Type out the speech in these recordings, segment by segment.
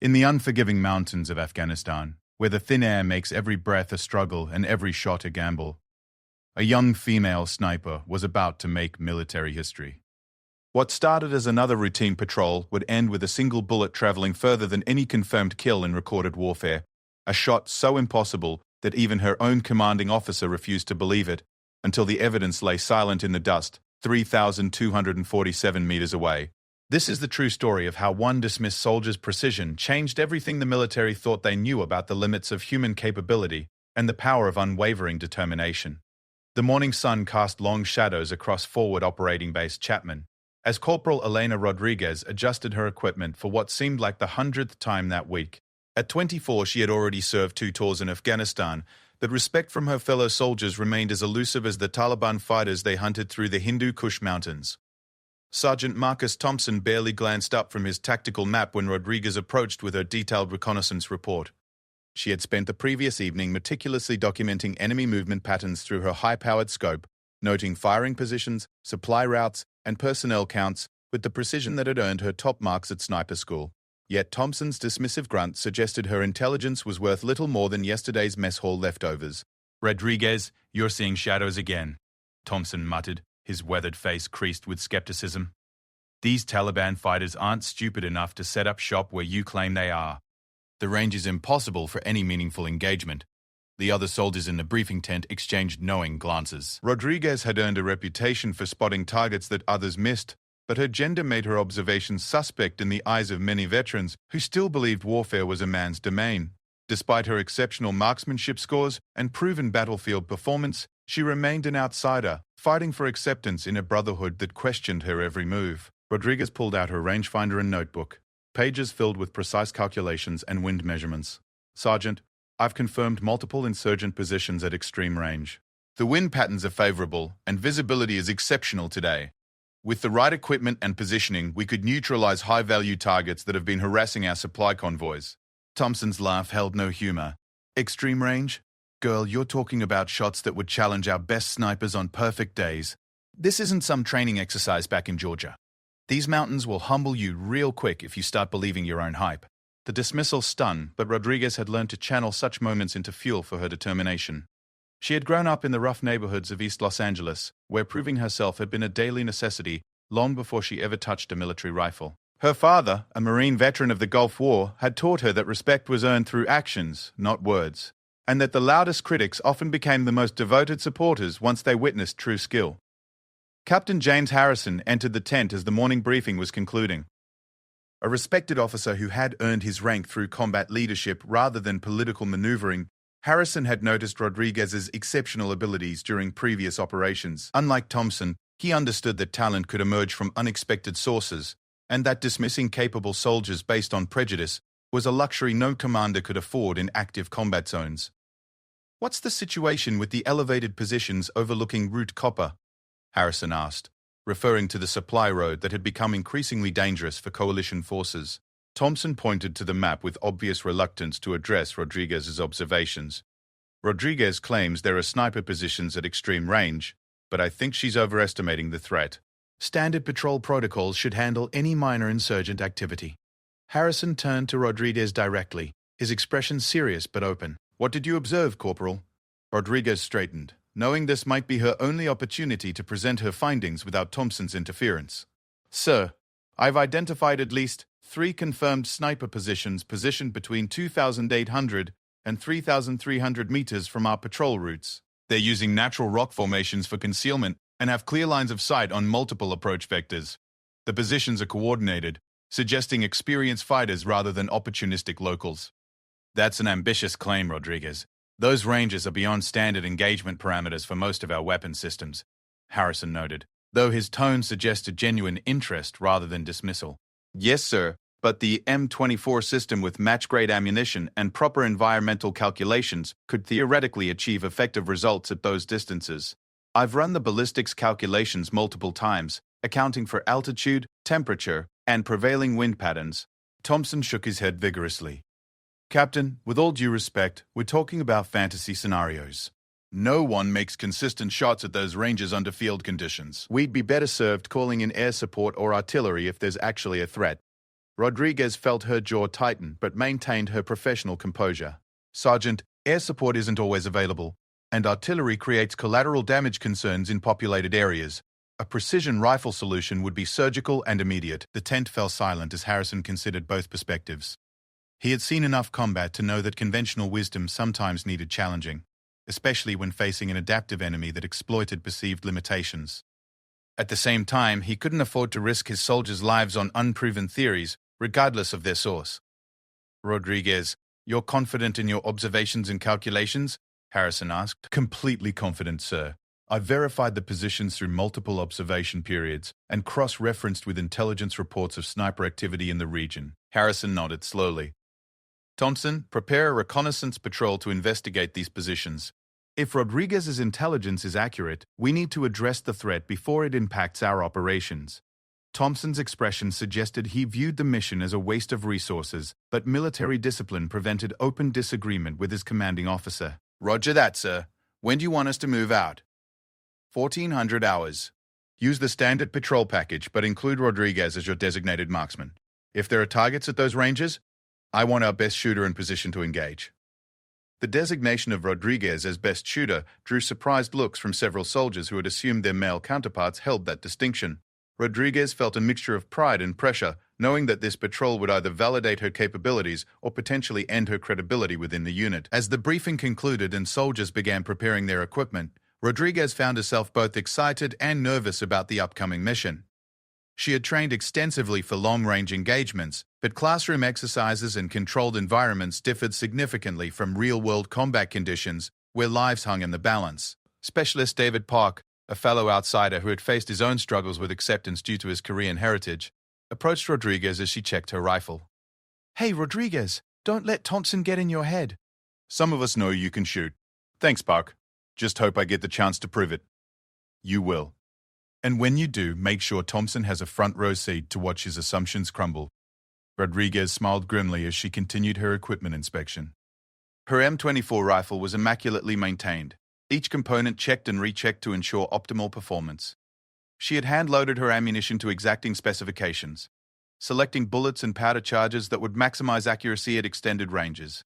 In the unforgiving mountains of Afghanistan, where the thin air makes every breath a struggle and every shot a gamble, a young female sniper was about to make military history. What started as another routine patrol would end with a single bullet traveling further than any confirmed kill in recorded warfare, a shot so impossible that even her own commanding officer refused to believe it, until the evidence lay silent in the dust, 3,247 meters away. This is the true story of how one dismissed soldier's precision changed everything the military thought they knew about the limits of human capability and the power of unwavering determination. The morning sun cast long shadows across forward operating base Chapman, as Corporal Elena Rodriguez adjusted her equipment for what seemed like the 100th time that week. At 24, she had already served 2 tours in Afghanistan, but respect from her fellow soldiers remained as elusive as the Taliban fighters they hunted through the Hindu Kush Mountains. Sergeant Marcus Thompson barely glanced up from his tactical map when Rodriguez approached with her detailed reconnaissance report. She had spent the previous evening meticulously documenting enemy movement patterns through her high-powered scope, noting firing positions, supply routes, and personnel counts with the precision that had earned her top marks at sniper school. Yet Thompson's dismissive grunt suggested her intelligence was worth little more than yesterday's mess hall leftovers. "Rodriguez, you're seeing shadows again," Thompson muttered, his weathered face creased with skepticism. "These Taliban fighters aren't stupid enough to set up shop where you claim they are. The range is impossible for any meaningful engagement." The other soldiers in the briefing tent exchanged knowing glances. Rodriguez had earned a reputation for spotting targets that others missed, but her gender made her observations suspect in the eyes of many veterans who still believed warfare was a man's domain. Despite her exceptional marksmanship scores and proven battlefield performance, she remained an outsider, fighting for acceptance in a brotherhood that questioned her every move. Rodriguez pulled out her rangefinder and notebook, pages filled with precise calculations and wind measurements. "Sergeant, I've confirmed multiple insurgent positions at extreme range. The wind patterns are favorable, and visibility is exceptional today. With the right equipment and positioning, we could neutralize high-value targets that have been harassing our supply convoys." Thompson's laugh held no humor. "Extreme range? Girl, you're talking about shots that would challenge our best snipers on perfect days. This isn't some training exercise back in Georgia. These mountains will humble you real quick if you start believing your own hype." The dismissal stung, but Rodriguez had learned to channel such moments into fuel for her determination. She had grown up in the rough neighborhoods of East Los Angeles, where proving herself had been a daily necessity long before she ever touched a military rifle. Her father, a Marine veteran of the Gulf War, had taught her that respect was earned through actions, not words, and that the loudest critics often became the most devoted supporters once they witnessed true skill. Captain James Harrison entered the tent as the morning briefing was concluding. A respected officer who had earned his rank through combat leadership rather than political maneuvering, Harrison had noticed Rodriguez's exceptional abilities during previous operations. Unlike Thompson, he understood that talent could emerge from unexpected sources, and that dismissing capable soldiers based on prejudice was a luxury no commander could afford in active combat zones. "What's the situation with the elevated positions overlooking Route Copper?" Harrison asked, referring to the supply road that had become increasingly dangerous for coalition forces. Thompson pointed to the map with obvious reluctance to address Rodriguez's observations. "Rodriguez claims there are sniper positions at extreme range, but I think she's overestimating the threat. Standard patrol protocols should handle any minor insurgent activity." Harrison turned to Rodriguez directly, his expression serious but open. "What did you observe, Corporal?" Rodriguez straightened, knowing this might be her only opportunity to present her findings without Thompson's interference. "Sir, I've identified at least 3 confirmed sniper positions positioned between 2,800 and 3,300 meters from our patrol routes. They're using natural rock formations for concealment and have clear lines of sight on multiple approach vectors. The positions are coordinated, suggesting experienced fighters rather than opportunistic locals." "That's an ambitious claim, Rodriguez. Those ranges are beyond standard engagement parameters for most of our weapon systems," Harrison noted, though his tone suggested genuine interest rather than dismissal. "Yes, sir, but the M24 system with match-grade ammunition and proper environmental calculations could theoretically achieve effective results at those distances. I've run the ballistics calculations multiple times, accounting for altitude, temperature, and prevailing wind patterns." Thompson shook his head vigorously. "Captain, with all due respect, we're talking about fantasy scenarios. No one makes consistent shots at those ranges under field conditions. We'd be better served calling in air support or artillery if there's actually a threat." Rodriguez felt her jaw tighten but maintained her professional composure. Sergeant, air support isn't always available, and artillery creates collateral damage concerns in populated areas. A precision rifle solution would be surgical and immediate. The tent fell silent as Harrison considered both perspectives. He had seen enough combat to know that conventional wisdom sometimes needed challenging, especially when facing an adaptive enemy that exploited perceived limitations. At the same time, he couldn't afford to risk his soldiers' lives on unproven theories, regardless of their source. Rodriguez, you're confident in your observations and calculations? Harrison asked. Completely confident, sir. I verified the positions through multiple observation periods and cross-referenced with intelligence reports of sniper activity in the region. Harrison nodded slowly. Thompson, prepare a reconnaissance patrol to investigate these positions. If Rodriguez's intelligence is accurate, we need to address the threat before it impacts our operations. Thompson's expression suggested he viewed the mission as a waste of resources, but military discipline prevented open disagreement with his commanding officer. Roger that, sir. When do you want us to move out? 1400 hours. Use the standard patrol package, but include Rodriguez as your designated marksman. If there are targets at those ranges, I want our best shooter in position to engage. The designation of Rodriguez as best shooter drew surprised looks from several soldiers who had assumed their male counterparts held that distinction. Rodriguez felt a mixture of pride and pressure, knowing that this patrol would either validate her capabilities or potentially end her credibility within the unit. As the briefing concluded and soldiers began preparing their equipment, Rodriguez found herself both excited and nervous about the upcoming mission. She had trained extensively for long-range engagements, but classroom exercises and controlled environments differed significantly from real-world combat conditions where lives hung in the balance. Specialist David Park, a fellow outsider who had faced his own struggles with acceptance due to his Korean heritage, approached Rodriguez as she checked her rifle. Hey, Rodriguez, don't let Thompson get in your head. Some of us know you can shoot. Thanks, Park. Just hope I get the chance to prove it. You will. And when you do, make sure Thompson has a front row seat to watch his assumptions crumble. Rodriguez smiled grimly as she continued her equipment inspection. Her M24 rifle was immaculately maintained, each component checked and rechecked to ensure optimal performance. She had hand-loaded her ammunition to exacting specifications, selecting bullets and powder charges that would maximize accuracy at extended ranges.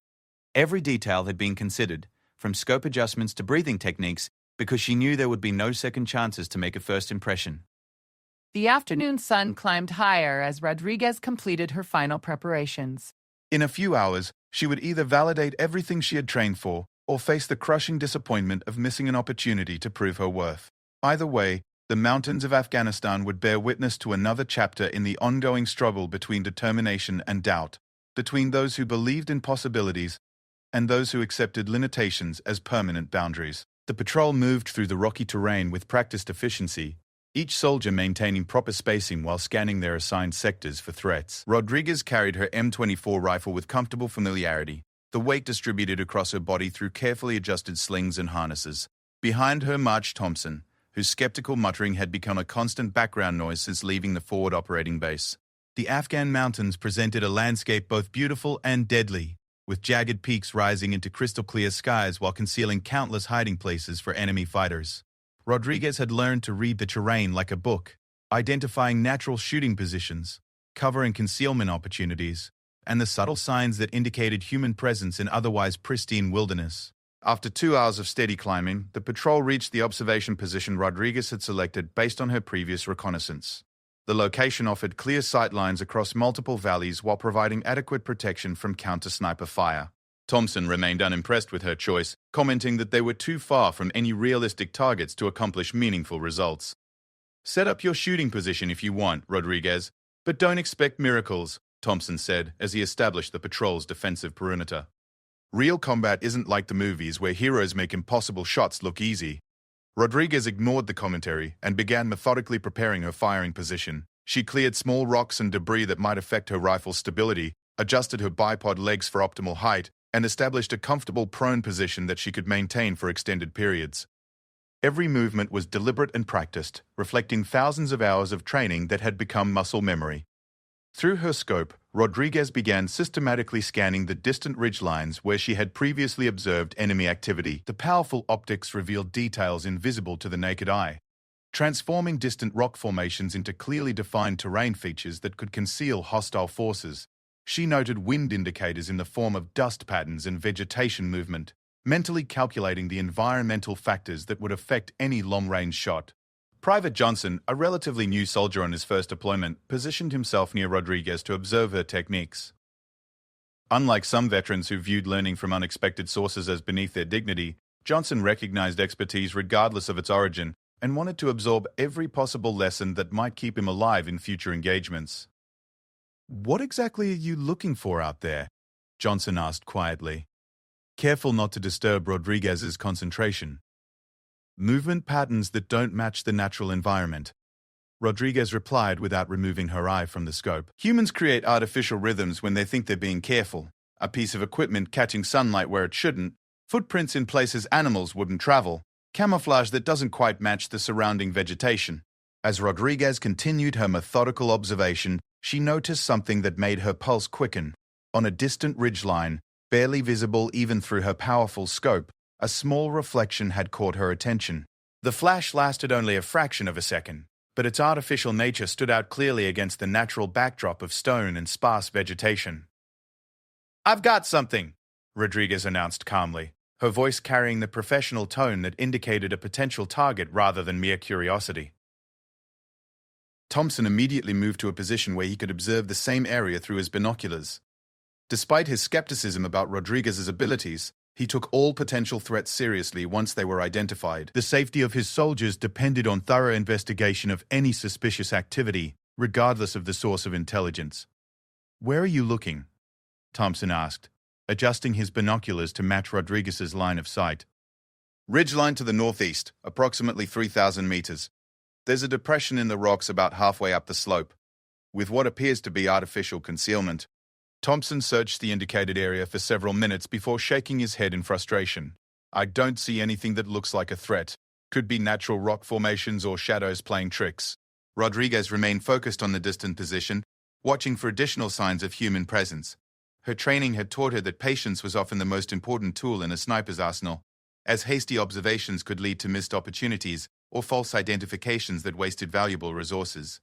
Every detail had been considered, from scope adjustments to breathing techniques, because she knew there would be no second chances to make a first impression. The afternoon sun climbed higher as Rodriguez completed her final preparations. In a few hours, she would either validate everything she had trained for or face the crushing disappointment of missing an opportunity to prove her worth. Either way, the mountains of Afghanistan would bear witness to another chapter in the ongoing struggle between determination and doubt, between those who believed in possibilities and those who accepted limitations as permanent boundaries. The patrol moved through the rocky terrain with practiced efficiency, each soldier maintaining proper spacing while scanning their assigned sectors for threats. Rodriguez carried her M24 rifle with comfortable familiarity, the weight distributed across her body through carefully adjusted slings and harnesses. Behind her marched Thompson, whose skeptical muttering had become a constant background noise since leaving the forward operating base. The Afghan mountains presented a landscape both beautiful and deadly, with jagged peaks rising into crystal-clear skies while concealing countless hiding places for enemy fighters. Rodriguez had learned to read the terrain like a book, identifying natural shooting positions, cover and concealment opportunities, and the subtle signs that indicated human presence in otherwise pristine wilderness. After 2 hours of steady climbing, the patrol reached the observation position Rodriguez had selected based on her previous reconnaissance. The location offered clear sight lines across multiple valleys while providing adequate protection from counter-sniper fire. Thompson remained unimpressed with her choice, commenting that they were too far from any realistic targets to accomplish meaningful results. Set up your shooting position if you want, Rodriguez, but don't expect miracles, Thompson said as he established the patrol's defensive perimeter. Real combat isn't like the movies where heroes make impossible shots look easy. Rodriguez ignored the commentary and began methodically preparing her firing position. She cleared small rocks and debris that might affect her rifle's stability, adjusted her bipod legs for optimal height, and established a comfortable prone position that she could maintain for extended periods. Every movement was deliberate and practiced, reflecting thousands of hours of training that had become muscle memory. Through her scope, Rodriguez began systematically scanning the distant ridgelines where she had previously observed enemy activity. The powerful optics revealed details invisible to the naked eye. transforming distant rock formations into clearly defined terrain features that could conceal hostile forces. She noted wind indicators in the form of dust patterns and vegetation movement, mentally calculating the environmental factors that would affect any long-range shot. Private Johnson, a relatively new soldier on his first deployment, positioned himself near Rodriguez to observe her techniques. Unlike some veterans who viewed learning from unexpected sources as beneath their dignity, Johnson recognized expertise regardless of its origin and wanted to absorb every possible lesson that might keep him alive in future engagements. "What exactly are you looking for out there?" Johnson asked quietly, careful not to disturb Rodriguez's concentration. "Movement patterns that don't match the natural environment," Rodriguez replied without removing her eye from the scope. "Humans create artificial rhythms when they think they're being careful. A piece of equipment catching sunlight where it shouldn't, footprints in places animals wouldn't travel, camouflage that doesn't quite match the surrounding vegetation." As Rodriguez continued her methodical observation, she noticed something that made her pulse quicken. On a distant ridgeline, barely visible even through her powerful scope, a small reflection had caught her attention. The flash lasted only a fraction of a second, but its artificial nature stood out clearly against the natural backdrop of stone and sparse vegetation. "I've got something," Rodriguez announced calmly, her voice carrying the professional tone that indicated a potential target rather than mere curiosity. Thompson immediately moved to a position where he could observe the same area through his binoculars. Despite his skepticism about Rodriguez's abilities, he took all potential threats seriously once they were identified. The safety of his soldiers depended on thorough investigation of any suspicious activity, regardless of the source of intelligence. "Where are you looking?" Thompson asked, adjusting his binoculars to match Rodriguez's line of sight. "Ridgeline to the northeast, approximately 3,000 meters. There's a depression in the rocks about halfway up the slope, with what appears to be artificial concealment." Thompson searched the indicated area for several minutes before shaking his head in frustration. "I don't see anything that looks like a threat. Could be natural rock formations or shadows playing tricks." Rodriguez remained focused on the distant position, watching for additional signs of human presence. Her training had taught her that patience was often the most important tool in a sniper's arsenal, as hasty observations could lead to missed opportunities or false identifications that wasted valuable resources.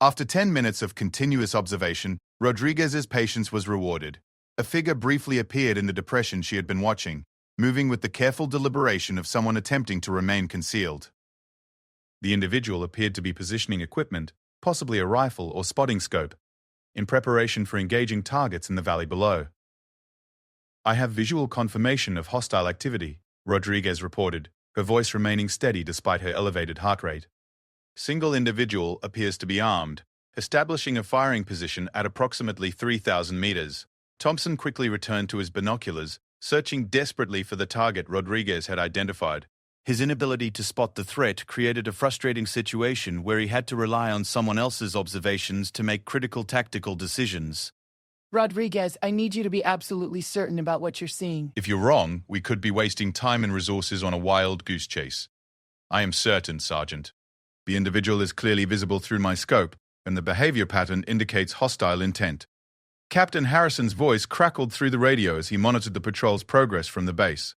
After 10 minutes of continuous observation, Rodriguez's patience was rewarded. A figure briefly appeared in the depression she had been watching, moving with the careful deliberation of someone attempting to remain concealed. The individual appeared to be positioning equipment, possibly a rifle or spotting scope, in preparation for engaging targets in the valley below. "I have visual confirmation of hostile activity," Rodriguez reported, her voice remaining steady despite her elevated heart rate. "Single individual appears to be armed, establishing a firing position at approximately 3,000 meters." Thompson quickly returned to his binoculars, searching desperately for the target Rodriguez had identified. His inability to spot the threat created a frustrating situation where he had to rely on someone else's observations to make critical tactical decisions. Rodriguez, I need you to be absolutely certain about what you're seeing. "If you're wrong, we could be wasting time and resources on a wild goose chase." "I am certain, Sergeant. The individual is clearly visible through my scope, and the behavior pattern indicates hostile intent." Captain Harrison's voice crackled through the radio as he monitored the patrol's progress from the base.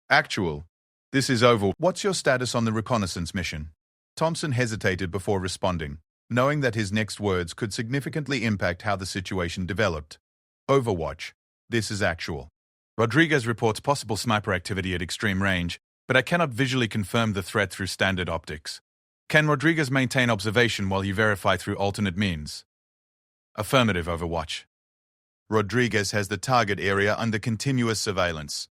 "Actual, this is over. What's your status on the reconnaissance mission?" Thompson hesitated before responding, knowing that his next words could significantly impact how the situation developed. "Overwatch. This is actual. Rodriguez reports possible sniper activity at extreme range, but I cannot visually confirm the threat through standard optics. Can Rodriguez maintain observation while you verify through alternate means?" "Affirmative, Overwatch. Rodriguez has the target area under continuous surveillance."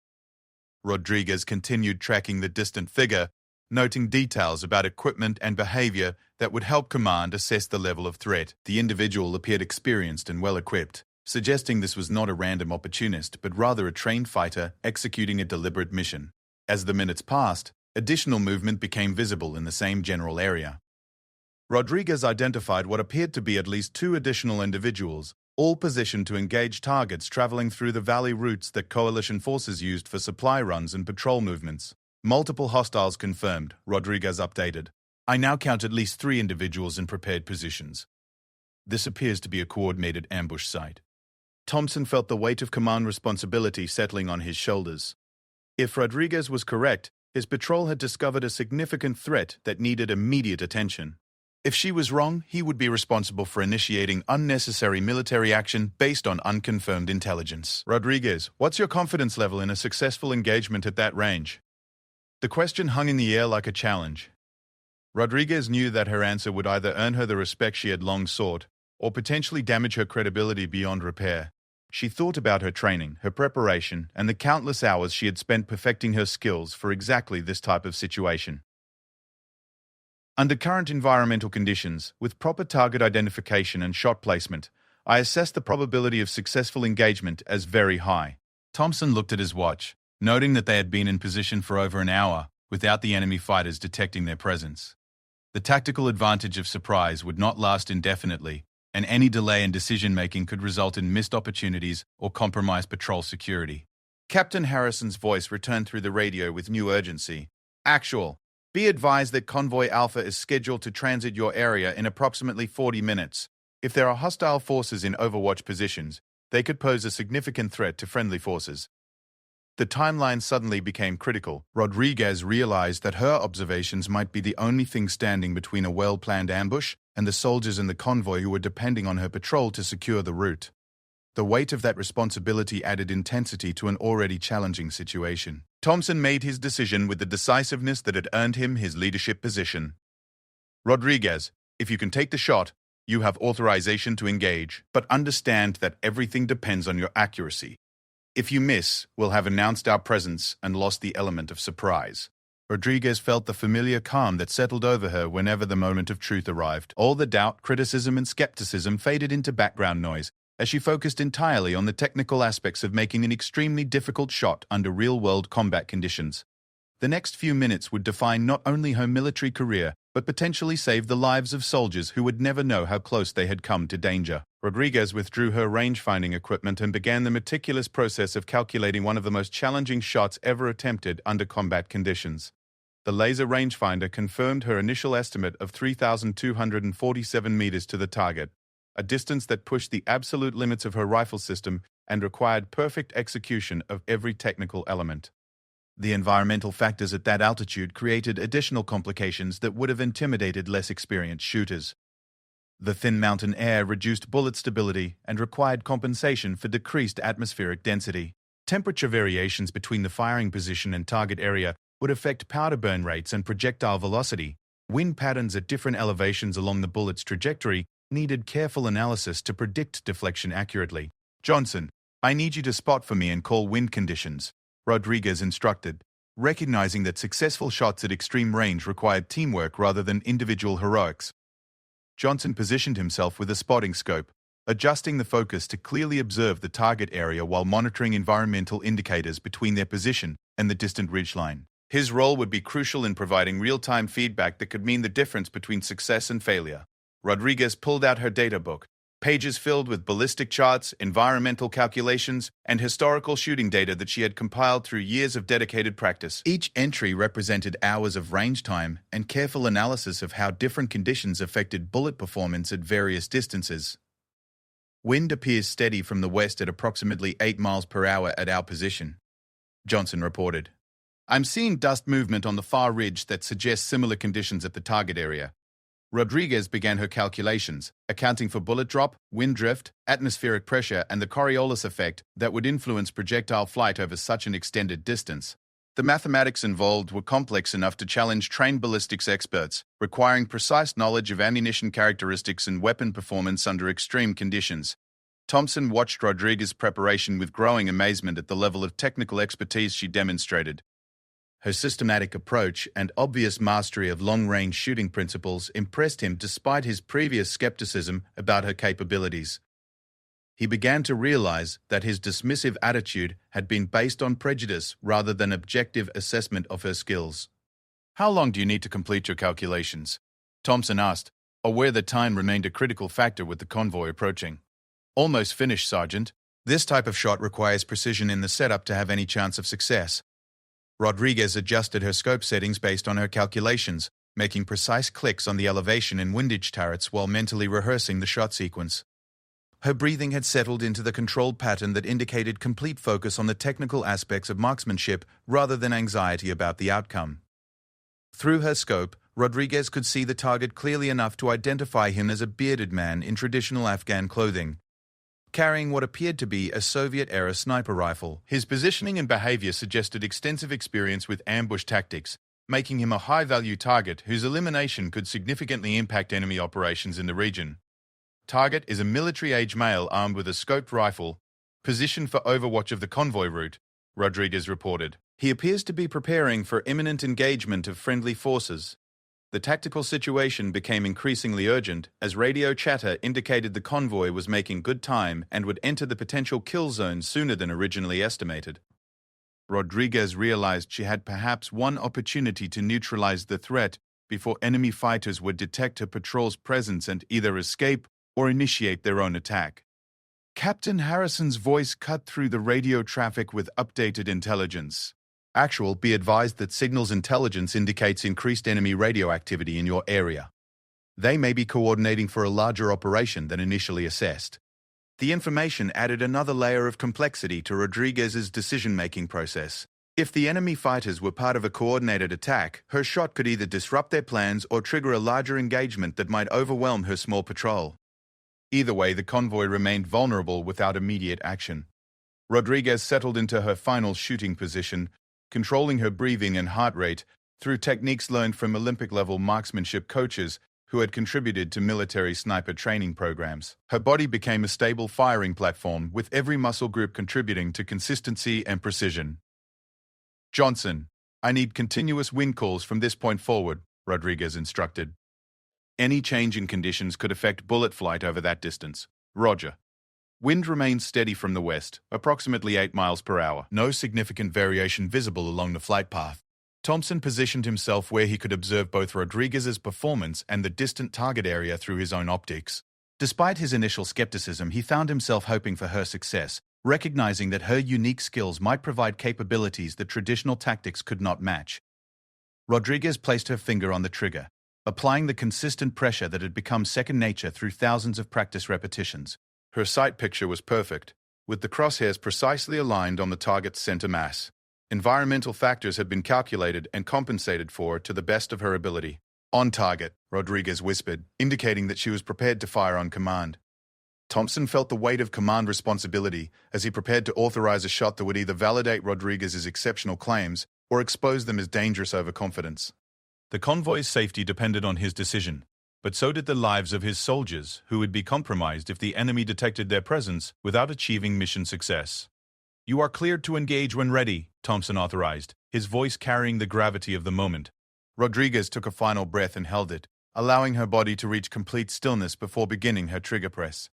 Rodriguez continued tracking the distant figure, noting details about equipment and behavior that would help command assess the level of threat. The individual appeared experienced and well-equipped, suggesting this was not a random opportunist, but rather a trained fighter executing a deliberate mission. As the minutes passed, additional movement became visible in the same general area. Rodriguez identified what appeared to be at least 2 additional individuals, all positioned to engage targets traveling through the valley routes that coalition forces used for supply runs and patrol movements. "Multiple hostiles confirmed," Rodriguez updated. "I now count at least 3 individuals in prepared positions. This appears to be a coordinated ambush site." Thompson felt the weight of command responsibility settling on his shoulders. If Rodriguez was correct, His patrol had discovered a significant threat that needed immediate attention. If she was wrong, he would be responsible for initiating unnecessary military action based on unconfirmed intelligence. Rodriguez, what's your confidence level in a successful engagement at that range? The question hung in the air like a challenge. Rodriguez knew that her answer would either earn her the respect she had long sought, or potentially damage her credibility beyond repair. She thought about her training, her preparation, and the countless hours she had spent perfecting her skills for exactly this type of situation. Under current environmental conditions, with proper target identification and shot placement, I assessed the probability of successful engagement as very high. Thompson looked at his watch, noting that they had been in position for over an hour without the enemy fighters detecting their presence. The tactical advantage of surprise would not last indefinitely, and any delay in decision-making could result in missed opportunities or compromise patrol security. Captain Harrison's voice returned through the radio with new urgency. Actual. Be advised that Convoy Alpha is scheduled to transit your area in approximately 40 minutes. If there are hostile forces in overwatch positions, they could pose a significant threat to friendly forces. The timeline suddenly became critical. Rodriguez realized that her observations might be the only thing standing between a well-planned ambush and the soldiers in the convoy who were depending on her patrol to secure the route. The weight of that responsibility added intensity to an already challenging situation. Thompson made his decision with the decisiveness that had earned him his leadership position. Rodriguez, if you can take the shot, you have authorization to engage, but understand that everything depends on your accuracy. If you miss, we'll have announced our presence and lost the element of surprise. Rodriguez felt the familiar calm that settled over her whenever the moment of truth arrived. All the doubt, criticism, and skepticism faded into background noise as she focused entirely on the technical aspects of making an extremely difficult shot under real-world combat conditions. The next few minutes would define not only her military career, but potentially save the lives of soldiers who would never know how close they had come to danger. Rodriguez withdrew her range-finding equipment and began the meticulous process of calculating one of the most challenging shots ever attempted under combat conditions. The laser rangefinder confirmed her initial estimate of 3,247 meters to the target, a distance that pushed the absolute limits of her rifle system and required perfect execution of every technical element. The environmental factors at that altitude created additional complications that would have intimidated less experienced shooters. The thin mountain air reduced bullet stability and required compensation for decreased atmospheric density. Temperature variations between the firing position and target area would affect powder burn rates and projectile velocity. Wind patterns at different elevations along the bullet's trajectory needed careful analysis to predict deflection accurately. Johnson, I need you to spot for me and call wind conditions, Rodriguez instructed, recognizing that successful shots at extreme range required teamwork rather than individual heroics. Johnson positioned himself with a spotting scope, adjusting the focus to clearly observe the target area while monitoring environmental indicators between their position and the distant ridgeline. His role would be crucial in providing real-time feedback that could mean the difference between success and failure. Rodriguez pulled out her data book, pages filled with ballistic charts, environmental calculations, and historical shooting data that she had compiled through years of dedicated practice. Each entry represented hours of range time and careful analysis of how different conditions affected bullet performance at various distances. Wind appears steady from the west at approximately 8 miles per hour at our position, Johnson reported. I'm seeing dust movement on the far ridge that suggests similar conditions at the target area. Rodriguez began her calculations, accounting for bullet drop, wind drift, atmospheric pressure, and the Coriolis effect that would influence projectile flight over such an extended distance. The mathematics involved were complex enough to challenge trained ballistics experts, requiring precise knowledge of ammunition characteristics and weapon performance under extreme conditions. Thompson watched Rodriguez's preparation with growing amazement at the level of technical expertise she demonstrated. Her systematic approach and obvious mastery of long-range shooting principles impressed him despite his previous skepticism about her capabilities. He began to realize that his dismissive attitude had been based on prejudice rather than objective assessment of her skills. How long do you need to complete your calculations? Thompson asked, aware that time remained a critical factor with the convoy approaching. Almost finished, Sergeant. This type of shot requires precision in the setup to have any chance of success. Rodriguez adjusted her scope settings based on her calculations, making precise clicks on the elevation and windage turrets while mentally rehearsing the shot sequence. Her breathing had settled into the controlled pattern that indicated complete focus on the technical aspects of marksmanship rather than anxiety about the outcome. Through her scope, Rodriguez could see the target clearly enough to identify him as a bearded man in traditional Afghan clothing, carrying what appeared to be a Soviet-era sniper rifle. His positioning and behavior suggested extensive experience with ambush tactics, making him a high-value target whose elimination could significantly impact enemy operations in the region. Target is a military-age male armed with a scoped rifle, positioned for overwatch of the convoy route, Rodriguez reported. He appears to be preparing for imminent engagement of friendly forces. The tactical situation became increasingly urgent as radio chatter indicated the convoy was making good time and would enter the potential kill zone sooner than originally estimated. Rodriguez realized she had perhaps one opportunity to neutralize the threat before enemy fighters would detect her patrol's presence and either escape or initiate their own attack. Captain Harrison's voice cut through the radio traffic with updated intelligence. Actual, be advised that signals intelligence indicates increased enemy radio activity in your area. They may be coordinating for a larger operation than initially assessed. The information added another layer of complexity to Rodriguez's decision-making process. If the enemy fighters were part of a coordinated attack, her shot could either disrupt their plans or trigger a larger engagement that might overwhelm her small patrol. Either way, the convoy remained vulnerable without immediate action. Rodriguez settled into her final shooting position, controlling her breathing and heart rate through techniques learned from Olympic-level marksmanship coaches who had contributed to military sniper training programs. Her body became a stable firing platform, with every muscle group contributing to consistency and precision. "Johnson, I need continuous wind calls from this point forward," Rodriguez instructed. "Any change in conditions could affect bullet flight over that distance." "Roger." Wind remained steady from the west, approximately 8 miles per hour. No significant variation visible along the flight path. Thompson positioned himself where he could observe both Rodriguez's performance and the distant target area through his own optics. Despite his initial skepticism, he found himself hoping for her success, recognizing that her unique skills might provide capabilities that traditional tactics could not match. Rodriguez placed her finger on the trigger, applying the consistent pressure that had become second nature through thousands of practice repetitions. Her sight picture was perfect, with the crosshairs precisely aligned on the target's center mass. Environmental factors had been calculated and compensated for to the best of her ability. "On target," Rodriguez whispered, indicating that she was prepared to fire on command. Thompson felt the weight of command responsibility as he prepared to authorize a shot that would either validate Rodriguez's exceptional claims or expose them as dangerous overconfidence. The convoy's safety depended on his decision, but so did the lives of his soldiers, who would be compromised if the enemy detected their presence without achieving mission success. "You are cleared to engage when ready," Thompson authorized, his voice carrying the gravity of the moment. Rodriguez took a final breath and held it, allowing her body to reach complete stillness before beginning her trigger press.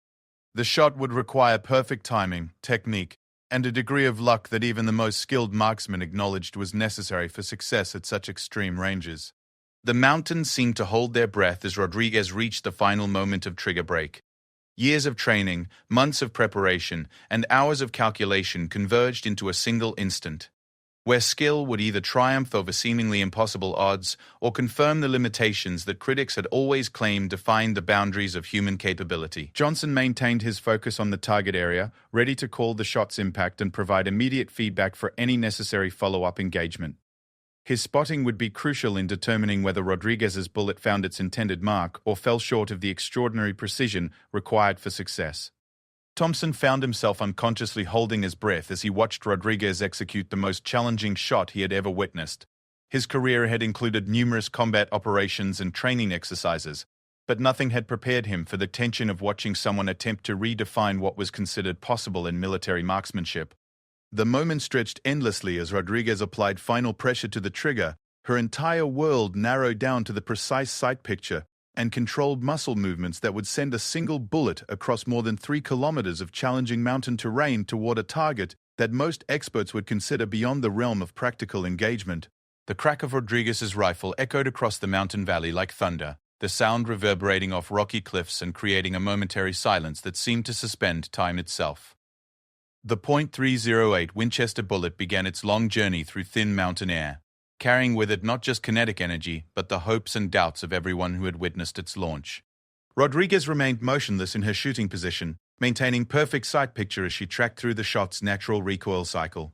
The shot would require perfect timing, technique, and a degree of luck that even the most skilled marksman acknowledged was necessary for success at such extreme ranges. The mountains seemed to hold their breath as Rodriguez reached the final moment of trigger break. Years of training, months of preparation, and hours of calculation converged into a single instant, where skill would either triumph over seemingly impossible odds or confirm the limitations that critics had always claimed defined the boundaries of human capability. Johnson maintained his focus on the target area, ready to call the shot's impact and provide immediate feedback for any necessary follow-up engagement. His spotting would be crucial in determining whether Rodriguez's bullet found its intended mark or fell short of the extraordinary precision required for success. Thompson found himself unconsciously holding his breath as he watched Rodriguez execute the most challenging shot he had ever witnessed. His career had included numerous combat operations and training exercises, but nothing had prepared him for the tension of watching someone attempt to redefine what was considered possible in military marksmanship. The moment stretched endlessly as Rodriguez applied final pressure to the trigger. Her entire world narrowed down to the precise sight picture and controlled muscle movements that would send a single bullet across more than 3 kilometers of challenging mountain terrain toward a target that most experts would consider beyond the realm of practical engagement. The crack of Rodriguez's rifle echoed across the mountain valley like thunder, the sound reverberating off rocky cliffs and creating a momentary silence that seemed to suspend time itself. The .308 Winchester bullet began its long journey through thin mountain air, carrying with it not just kinetic energy, but the hopes and doubts of everyone who had witnessed its launch. Rodriguez remained motionless in her shooting position, maintaining perfect sight picture as she tracked through the shot's natural recoil cycle.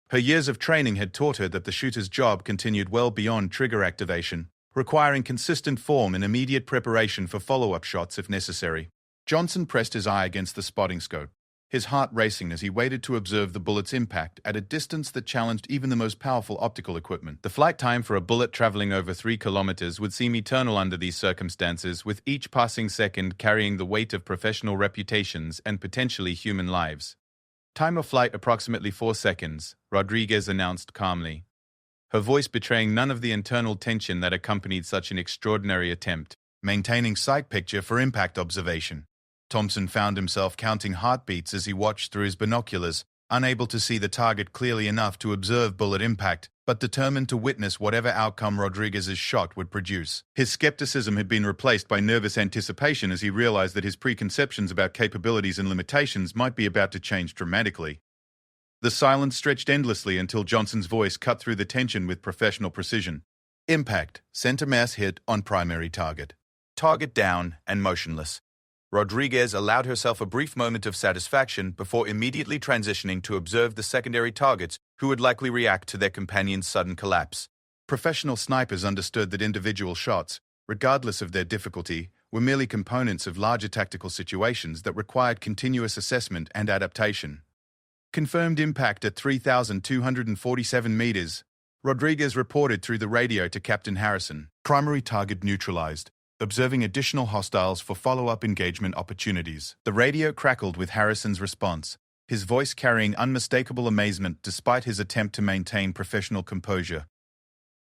Her years of training had taught her that the shooter's job continued well beyond trigger activation, requiring consistent form and immediate preparation for follow-up shots if necessary. Johnson pressed his eye against the spotting scope, his heart racing as he waited to observe the bullet's impact at a distance that challenged even the most powerful optical equipment. The flight time for a bullet traveling over 3 kilometers would seem eternal under these circumstances, with each passing second carrying the weight of professional reputations and potentially human lives. Time of flight approximately 4 seconds, Rodriguez announced calmly, her voice betraying none of the internal tension that accompanied such an extraordinary attempt. Maintaining sight picture for impact observation. Thompson found himself counting heartbeats as he watched through his binoculars, unable to see the target clearly enough to observe bullet impact, but determined to witness whatever outcome Rodriguez's shot would produce. His skepticism had been replaced by nervous anticipation as he realized that his preconceptions about capabilities and limitations might be about to change dramatically. The silence stretched endlessly until Johnson's voice cut through the tension with professional precision. Impact. Center mass hit on primary target. Target down and motionless. Rodriguez allowed herself a brief moment of satisfaction before immediately transitioning to observe the secondary targets who would likely react to their companion's sudden collapse. Professional snipers understood that individual shots, regardless of their difficulty, were merely components of larger tactical situations that required continuous assessment and adaptation. Confirmed impact at 3,247 meters. Rodriguez reported through the radio to Captain Harrison. Primary target neutralized. Observing additional hostiles for follow-up engagement opportunities. The radio crackled with Harrison's response, his voice carrying unmistakable amazement despite his attempt to maintain professional composure.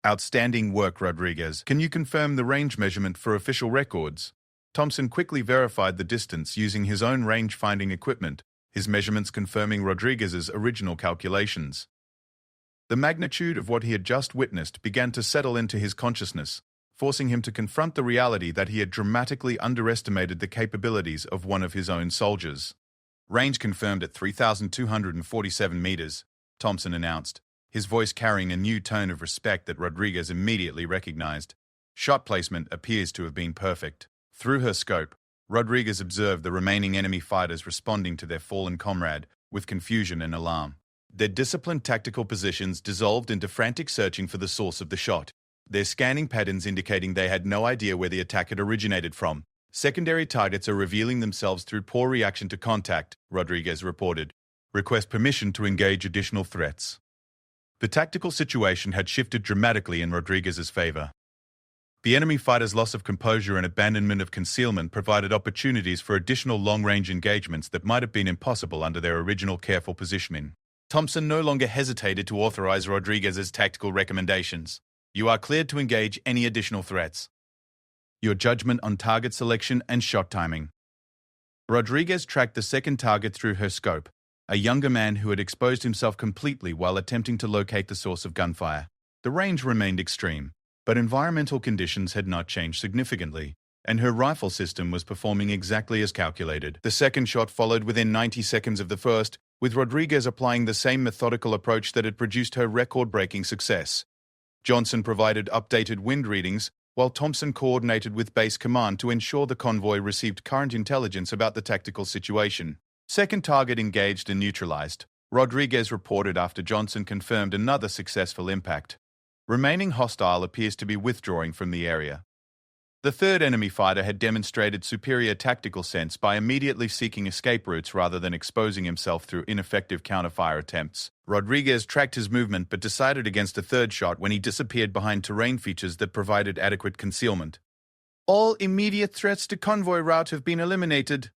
Outstanding work, Rodriguez. Can you confirm the range measurement for official records? Thompson quickly verified the distance using his own range-finding equipment, his measurements confirming Rodriguez's original calculations. The magnitude of what he had just witnessed began to settle into his consciousness, forcing him to confront the reality that he had dramatically underestimated the capabilities of one of his own soldiers. Range confirmed at 3,247 meters, Thompson announced, his voice carrying a new tone of respect that Rodriguez immediately recognized. Shot placement appears to have been perfect. Through her scope, Rodriguez observed the remaining enemy fighters responding to their fallen comrade with confusion and alarm. Their disciplined tactical positions dissolved into frantic searching for the source of the shot, their scanning patterns indicating they had no idea where the attack had originated from. Secondary targets are revealing themselves through poor reaction to contact, Rodriguez reported. Request permission to engage additional threats. The tactical situation had shifted dramatically in Rodriguez's favor. The enemy fighters' loss of composure and abandonment of concealment provided opportunities for additional long-range engagements that might have been impossible under their original careful positioning. Thompson no longer hesitated to authorize Rodriguez's tactical recommendations. You are cleared to engage any additional threats. Your judgment on target selection and shot timing. Rodriguez tracked the second target through her scope, a younger man who had exposed himself completely while attempting to locate the source of gunfire. The range remained extreme, but environmental conditions had not changed significantly, and her rifle system was performing exactly as calculated. The second shot followed within 90 seconds of the first, with Rodriguez applying the same methodical approach that had produced her record-breaking success. Johnson provided updated wind readings, while Thompson coordinated with base command to ensure the convoy received current intelligence about the tactical situation. Second target engaged and neutralized, Rodriguez reported after Johnson confirmed another successful impact. Remaining hostile appears to be withdrawing from the area. The third enemy fighter had demonstrated superior tactical sense by immediately seeking escape routes rather than exposing himself through ineffective counterfire attempts. Rodriguez tracked his movement but decided against a third shot when he disappeared behind terrain features that provided adequate concealment. All immediate threats to convoy route have been eliminated,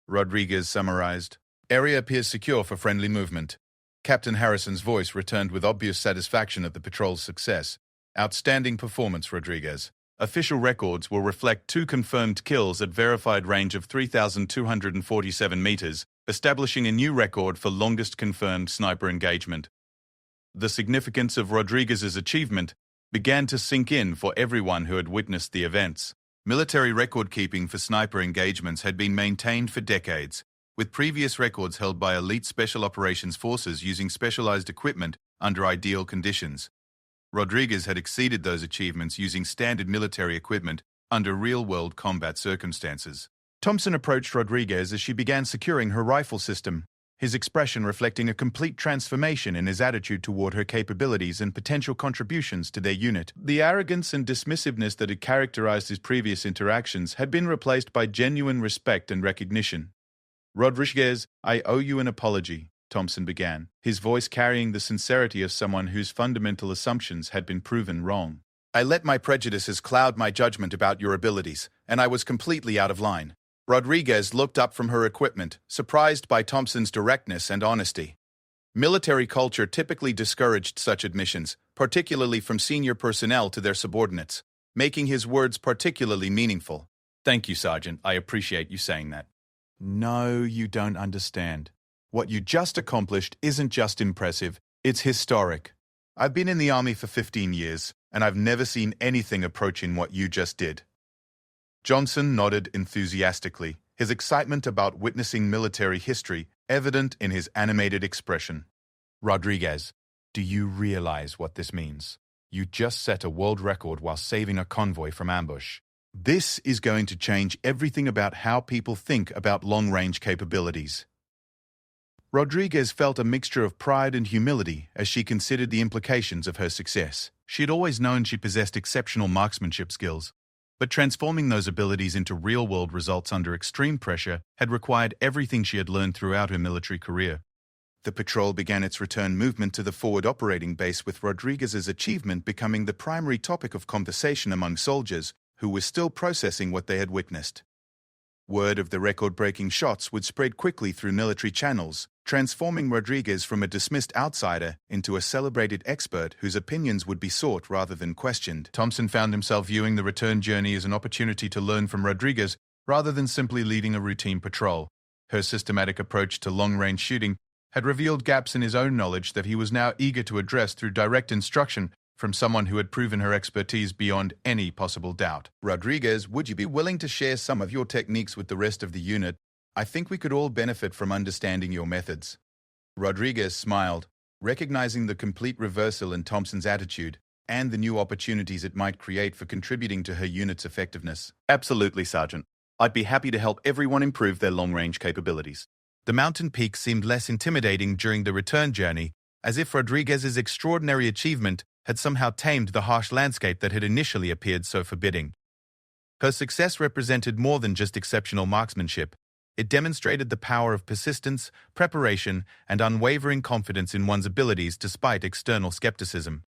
Rodriguez summarized. Area appears secure for friendly movement. Captain Harrison's voice returned with obvious satisfaction at the patrol's success. Outstanding performance, Rodriguez. Official records will reflect 2 confirmed kills at verified range of 3,247 meters, establishing a new record for longest confirmed sniper engagement. The significance of Rodriguez's achievement began to sink in for everyone who had witnessed the events. Military record-keeping for sniper engagements had been maintained for decades, with previous records held by elite special operations forces using specialized equipment under ideal conditions. Rodriguez had exceeded those achievements using standard military equipment under real-world combat circumstances. Thompson approached Rodriguez as she began securing her rifle system, his expression reflecting a complete transformation in his attitude toward her capabilities and potential contributions to their unit. The arrogance and dismissiveness that had characterized his previous interactions had been replaced by genuine respect and recognition. "Rodriguez, I owe you an apology," Thompson began, his voice carrying the sincerity of someone whose fundamental assumptions had been proven wrong. "I let my prejudices cloud my judgment about your abilities, and I was completely out of line." Rodriguez looked up from her equipment, surprised by Thompson's directness and honesty. Military culture typically discouraged such admissions, particularly from senior personnel to their subordinates, making his words particularly meaningful. "Thank you, Sergeant. I appreciate you saying that." "No, you don't understand. What you just accomplished isn't just impressive, it's historic. I've been in the Army for 15 years, and I've never seen anything approaching what you just did." Johnson nodded enthusiastically, his excitement about witnessing military history evident in his animated expression. "Rodriguez, do you realize what this means? You just set a world record while saving a convoy from ambush. This is going to change everything about how people think about long-range capabilities." Rodriguez felt a mixture of pride and humility as she considered the implications of her success. She had always known she possessed exceptional marksmanship skills, but transforming those abilities into real-world results under extreme pressure had required everything she had learned throughout her military career. The patrol began its return movement to the forward operating base, with Rodriguez's achievement becoming the primary topic of conversation among soldiers who were still processing what they had witnessed. Word of the record-breaking shots would spread quickly through military channels, transforming Rodriguez from a dismissed outsider into a celebrated expert whose opinions would be sought rather than questioned. Thompson found himself viewing the return journey as an opportunity to learn from Rodriguez rather than simply leading a routine patrol. Her systematic approach to long-range shooting had revealed gaps in his own knowledge that he was now eager to address through direct instruction from someone who had proven her expertise beyond any possible doubt. "Rodriguez, would you be willing to share some of your techniques with the rest of the unit? I think we could all benefit from understanding your methods." Rodriguez smiled, recognizing the complete reversal in Thompson's attitude and the new opportunities it might create for contributing to her unit's effectiveness. "Absolutely, Sergeant. I'd be happy to help everyone improve their long-range capabilities." The mountain peaks seemed less intimidating during the return journey, as if Rodriguez's extraordinary achievement had somehow tamed the harsh landscape that had initially appeared so forbidding. Her success represented more than just exceptional marksmanship. It demonstrated the power of persistence, preparation, and unwavering confidence in one's abilities despite external skepticism.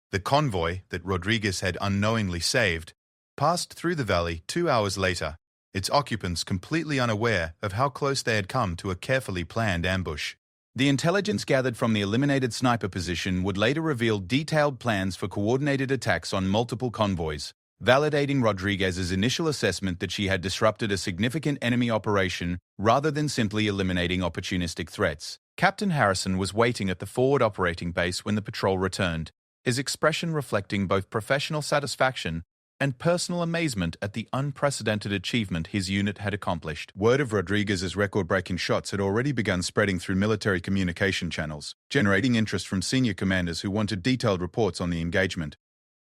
The convoy that Rodriguez had unknowingly saved passed through the valley 2 hours later, its occupants completely unaware of how close they had come to a carefully planned ambush. The intelligence gathered from the eliminated sniper position would later reveal detailed plans for coordinated attacks on multiple convoys, validating Rodriguez's initial assessment that she had disrupted a significant enemy operation rather than simply eliminating opportunistic threats. Captain Harrison was waiting at the forward operating base when the patrol returned, his expression reflecting both professional satisfaction and personal amazement at the unprecedented achievement his unit had accomplished. Word of Rodriguez's record-breaking shots had already begun spreading through military communication channels, generating interest from senior commanders who wanted detailed reports on the engagement.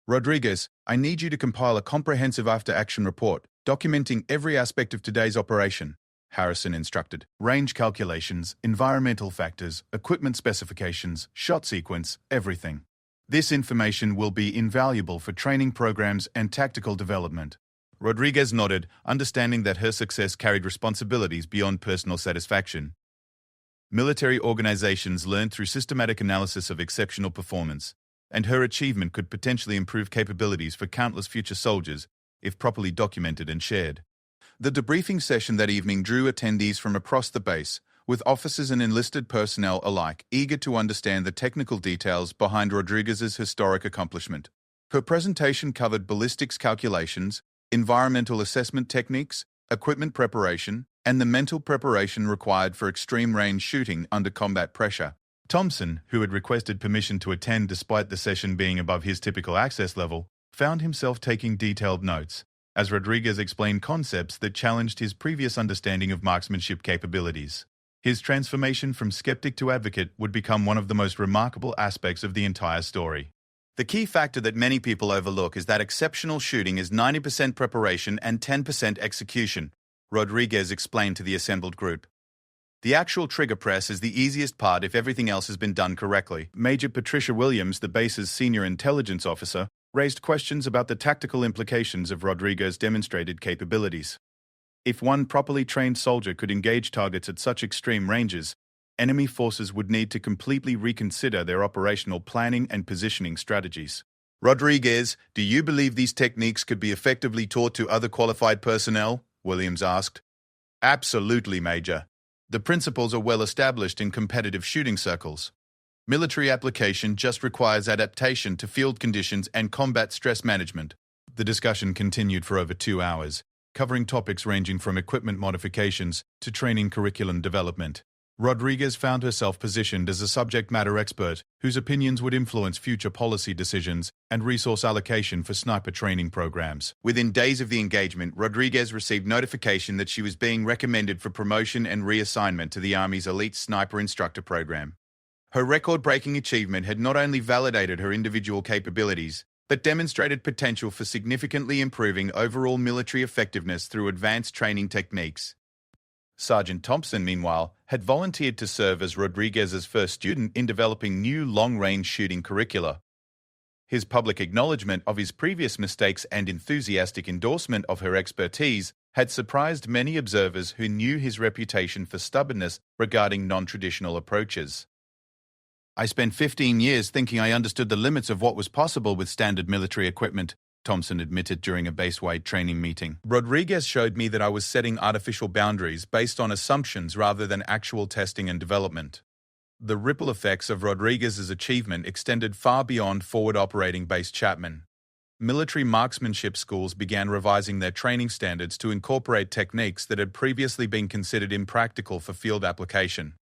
"Rodriguez, I need you to compile a comprehensive after-action report, documenting every aspect of today's operation," Harrison instructed. "Range calculations, environmental factors, equipment specifications, shot sequence, everything. This information will be invaluable for training programs and tactical development." Rodriguez nodded, understanding that her success carried responsibilities beyond personal satisfaction. Military organizations learn through systematic analysis of exceptional performance, and her achievement could potentially improve capabilities for countless future soldiers if properly documented and shared. The debriefing session that evening drew attendees from across the base, with officers and enlisted personnel alike eager to understand the technical details behind Rodriguez's historic accomplishment. Her presentation covered ballistics calculations, environmental assessment techniques, equipment preparation, and the mental preparation required for extreme-range shooting under combat pressure. Thompson, who had requested permission to attend despite the session being above his typical access level, found himself taking detailed notes, as Rodriguez explained concepts that challenged his previous understanding of marksmanship capabilities. His transformation from skeptic to advocate would become one of the most remarkable aspects of the entire story. The key factor that many people overlook is that exceptional shooting is 90% preparation and 10% execution, Rodriguez explained to the assembled group. The actual trigger press is the easiest part if everything else has been done correctly. Major Patricia Williams, the base's senior intelligence officer, raised questions about the tactical implications of Rodriguez's demonstrated capabilities. If one properly trained soldier could engage targets at such extreme ranges, enemy forces would need to completely reconsider their operational planning and positioning strategies. Rodriguez, do you believe these techniques could be effectively taught to other qualified personnel? Williams asked. Absolutely, Major. The principles are well established in competitive shooting circles. Military application just requires adaptation to field conditions and combat stress management. The discussion continued for over 2 hours, covering topics ranging from equipment modifications to training curriculum development. Rodriguez found herself positioned as a subject matter expert whose opinions would influence future policy decisions and resource allocation for sniper training programs. Within days of the engagement, Rodriguez received notification that she was being recommended for promotion and reassignment to the Army's elite sniper instructor program. Her record-breaking achievement had not only validated her individual capabilities, but demonstrated potential for significantly improving overall military effectiveness through advanced training techniques. Sergeant Thompson, meanwhile, had volunteered to serve as Rodriguez's first student in developing new long-range shooting curricula. His public acknowledgement of his previous mistakes and enthusiastic endorsement of her expertise had surprised many observers who knew his reputation for stubbornness regarding non-traditional approaches. I spent 15 years thinking I understood the limits of what was possible with standard military equipment, Thompson admitted during a base-wide training meeting. Rodriguez showed me that I was setting artificial boundaries based on assumptions rather than actual testing and development. The ripple effects of Rodriguez's achievement extended far beyond forward operating base Chapman. Military marksmanship schools began revising their training standards to incorporate techniques that had previously been considered impractical for field application.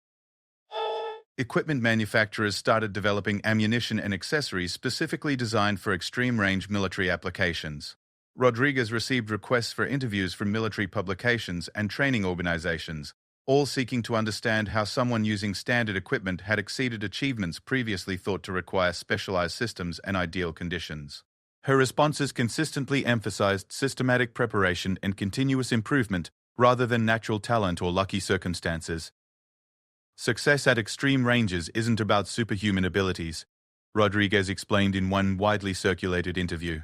Equipment manufacturers started developing ammunition and accessories specifically designed for extreme-range military applications. Rodriguez received requests for interviews from military publications and training organizations, all seeking to understand how someone using standard equipment had exceeded achievements previously thought to require specialized systems and ideal conditions. Her responses consistently emphasized systematic preparation and continuous improvement rather than natural talent or lucky circumstances. Success at extreme ranges isn't about superhuman abilities, Rodriguez explained in one widely circulated interview.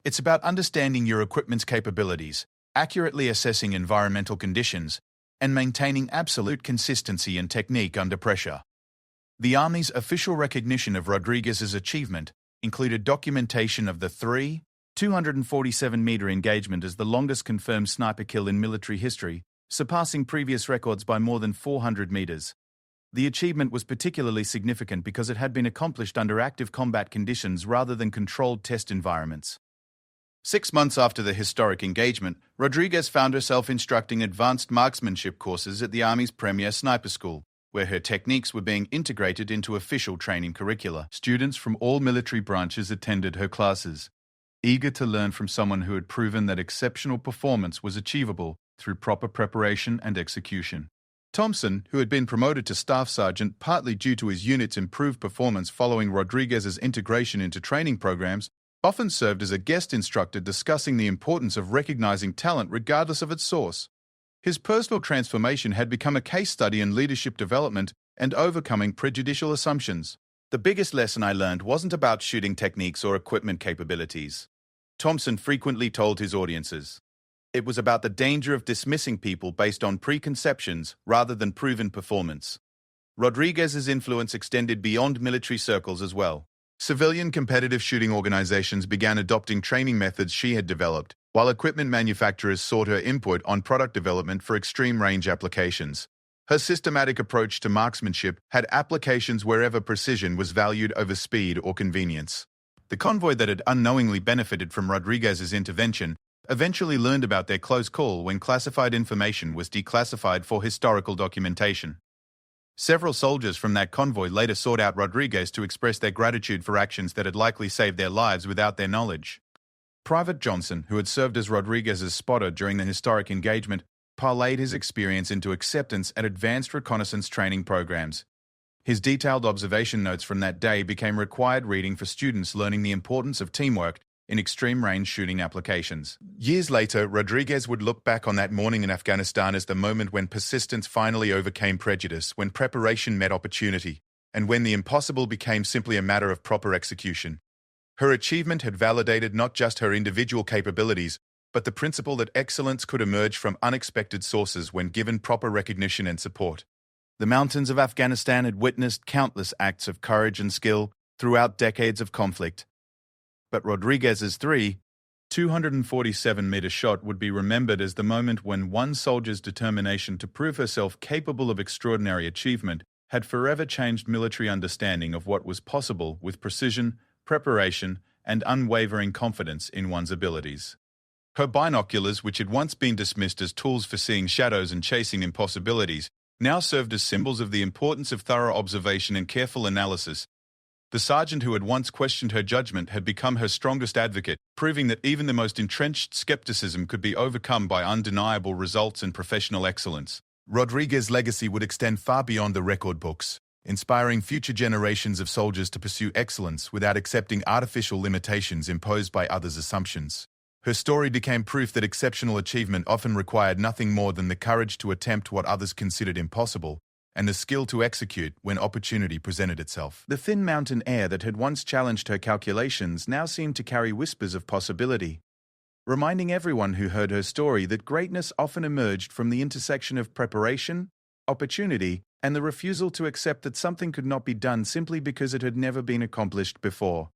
It's about understanding your equipment's capabilities, accurately assessing environmental conditions, and maintaining absolute consistency and technique under pressure. The Army's official recognition of Rodriguez's achievement included documentation of the 247-meter engagement as the longest confirmed sniper kill in military history, surpassing previous records by more than 400 meters. The achievement was particularly significant because it had been accomplished under active combat conditions rather than controlled test environments. 6 months after the historic engagement, Rodriguez found herself instructing advanced marksmanship courses at the Army's premier sniper school, where her techniques were being integrated into official training curricula. Students from all military branches attended her classes, eager to learn from someone who had proven that exceptional performance was achievable through proper preparation and execution. Thompson, who had been promoted to staff sergeant partly due to his unit's improved performance following Rodriguez's integration into training programs, often served as a guest instructor discussing the importance of recognizing talent regardless of its source. His personal transformation had become a case study in leadership development and overcoming prejudicial assumptions. The biggest lesson I learned wasn't about shooting techniques or equipment capabilities, Thompson frequently told his audiences. It was about the danger of dismissing people based on preconceptions rather than proven performance. Rodriguez's influence extended beyond military circles as well. Civilian competitive shooting organizations began adopting training methods she had developed, while equipment manufacturers sought her input on product development for extreme-range applications. Her systematic approach to marksmanship had applications wherever precision was valued over speed or convenience. The convoy that had unknowingly benefited from Rodriguez's intervention eventually learned about their close call when classified information was declassified for historical documentation. Several soldiers from that convoy later sought out Rodriguez to express their gratitude for actions that had likely saved their lives without their knowledge. Private Johnson, who had served as Rodriguez's spotter during the historic engagement, parlayed his experience into acceptance at advanced reconnaissance training programs. His detailed observation notes from that day became required reading for students learning the importance of teamwork in extreme-range shooting applications. Years later, Rodriguez would look back on that morning in Afghanistan as the moment when persistence finally overcame prejudice, when preparation met opportunity, and when the impossible became simply a matter of proper execution. Her achievement had validated not just her individual capabilities, but the principle that excellence could emerge from unexpected sources when given proper recognition and support. The mountains of Afghanistan had witnessed countless acts of courage and skill throughout decades of conflict. But Rodriguez's 247-meter shot would be remembered as the moment when one soldier's determination to prove herself capable of extraordinary achievement had forever changed military understanding of what was possible with precision, preparation, and unwavering confidence in one's abilities. Her binoculars, which had once been dismissed as tools for seeing shadows and chasing impossibilities, now served as symbols of the importance of thorough observation and careful analysis. The sergeant who had once questioned her judgment had become her strongest advocate, proving that even the most entrenched skepticism could be overcome by undeniable results and professional excellence. Rodriguez's legacy would extend far beyond the record books, inspiring future generations of soldiers to pursue excellence without accepting artificial limitations imposed by others' assumptions. Her story became proof that exceptional achievement often required nothing more than the courage to attempt what others considered impossible, and the skill to execute when opportunity presented itself. The thin mountain air that had once challenged her calculations now seemed to carry whispers of possibility, reminding everyone who heard her story that greatness often emerged from the intersection of preparation, opportunity, and the refusal to accept that something could not be done simply because it had never been accomplished before.